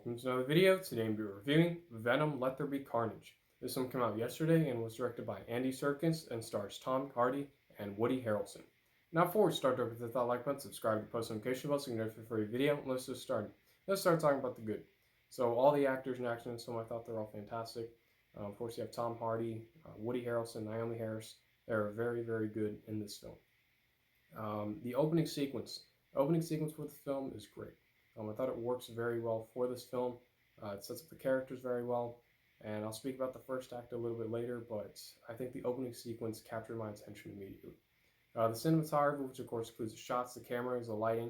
Welcome to another video. Today I'm going to be reviewing Venom Let There Be Carnage. This one came out yesterday and was directed by Andy Serkis and stars Tom Hardy and Woody Harrelson. Now before we start, don't forget to hit that like button, subscribe, and post notification bell so you can get notified for a video. Let's just start. Let's start talking about the good. So all the actors and actors in this film, I thought they're all fantastic. Of course, you have Tom Hardy, Woody Harrelson, Naomi Harris. They're very, very good in this film. The opening sequence for the film is great. I thought it works very well for this film. It sets up the characters very well, and I'll speak about the first act a little bit later, but I think the opening sequence captured my attention immediately. The cinematography, which of course includes the shots, the cameras, the lighting,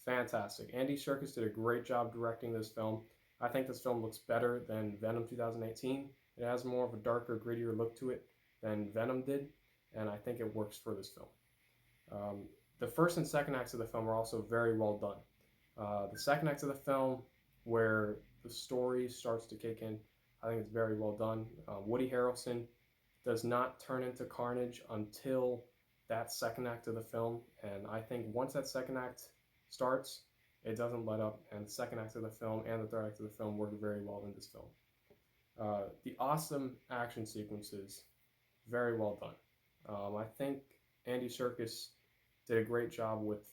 fantastic. Andy Serkis did a great job directing this film. I think this film looks better than Venom 2018. It has more of a darker, grittier look to it than Venom did, and I think it works for this film. The first and second acts of the film are also very well done. The second act of the film, where the story starts to kick in, I think it's very well done. Woody Harrelson does not turn into Carnage until that second act of the film, and I think once that second act starts, it doesn't let up, and the second act of the film and the third act of the film work very well in this film. The awesome action sequences, very well done. I think Andy Serkis did a great job with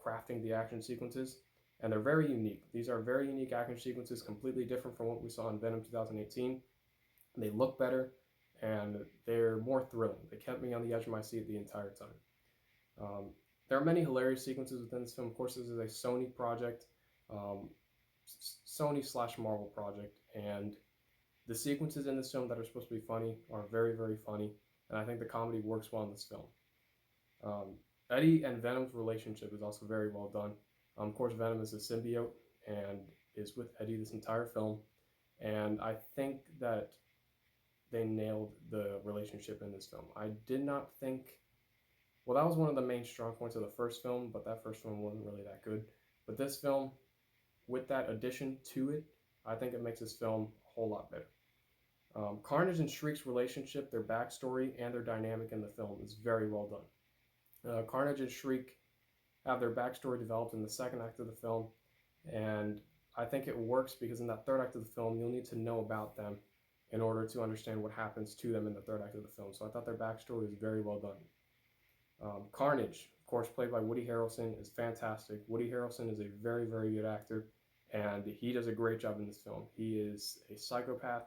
crafting the action sequences. And they're very unique. These are very unique action sequences, completely different from what we saw in Venom 2018. They look better, and they're more thrilling. They kept me on the edge of my seat the entire time. There are many hilarious sequences within this film. Of course, this is a Sony project, Sony/Marvel project, and the sequences in this film that are supposed to be funny are very, very funny, and I think the comedy works well in this film. Eddie and Venom's relationship is also very well done. Of course, Venom is a symbiote and is with Eddie this entire film, and I think that they nailed the relationship in this film. I did not think, well, that was one of the main strong points of the first film, but that first film wasn't really that good. But this film, with that addition to it, I think it makes this film a whole lot better. Carnage and Shriek's relationship, their backstory, and their dynamic in the film is very well done. Carnage and Shriek have their backstory developed in the second act of the film, and I think it works because in that third act of the film, you'll need to know about them in order to understand what happens to them in the third act of the film. So I thought their backstory was very well done. Carnage, of course, played by Woody Harrelson, is fantastic. Woody Harrelson is a very, very good actor, and he does a great job in this film. He is a psychopath.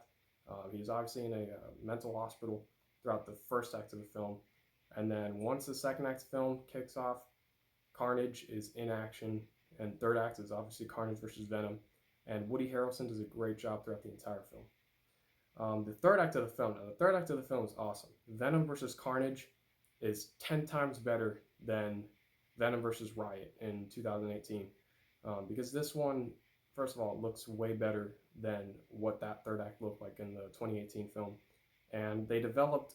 He's obviously in a mental hospital throughout the first act of the film, and then once the second act of the film kicks off, Carnage is in action, and third act is obviously Carnage versus Venom, and Woody Harrelson does a great job throughout the entire film. The third act of the film is awesome. Venom versus Carnage is 10 times better than Venom versus Riot in 2018, because this one, first of all, looks way better than what that third act looked like in the 2018 film, and they developed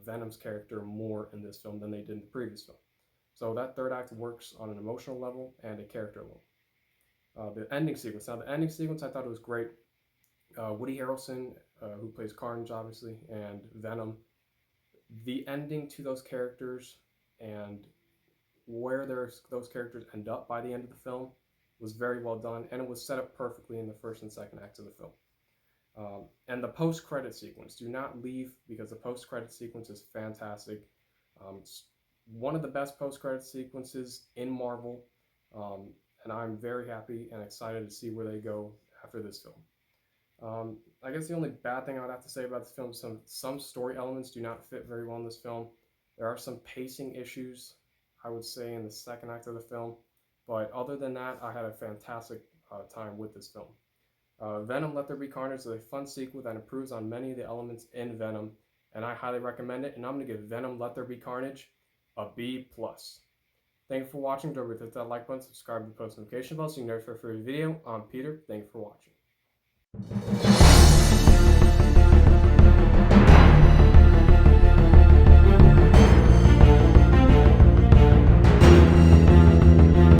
Venom's character more in this film than they did in the previous film. So that third act works on an emotional level and a character level. The ending sequence. Now, the ending sequence, I thought it was great. Woody Harrelson, who plays Carnage, obviously, and Venom. The ending to those characters and where those characters end up by the end of the film was very well done, and it was set up perfectly in the first and second acts of the film. And the post-credit sequence. Do not leave, because the post-credit sequence is fantastic. It's one of the best post-credit sequences in Marvel, and I'm very happy and excited to see where they go after this film. I guess the only bad thing I would have to say about this film is some story elements do not fit very well in this film. There are some pacing issues, I would say, in the second act of the film, but other than that, I had a fantastic time with this film. Venom Let There Be Carnage is a fun sequel that improves on many of the elements in Venom, and I highly recommend it, and I'm going to give Venom Let There Be Carnage a B+. Thank you for watching. Don't forget to hit that like button, subscribe, and post notification bell so you can know for a free video. I'm Peter. Thank you for watching.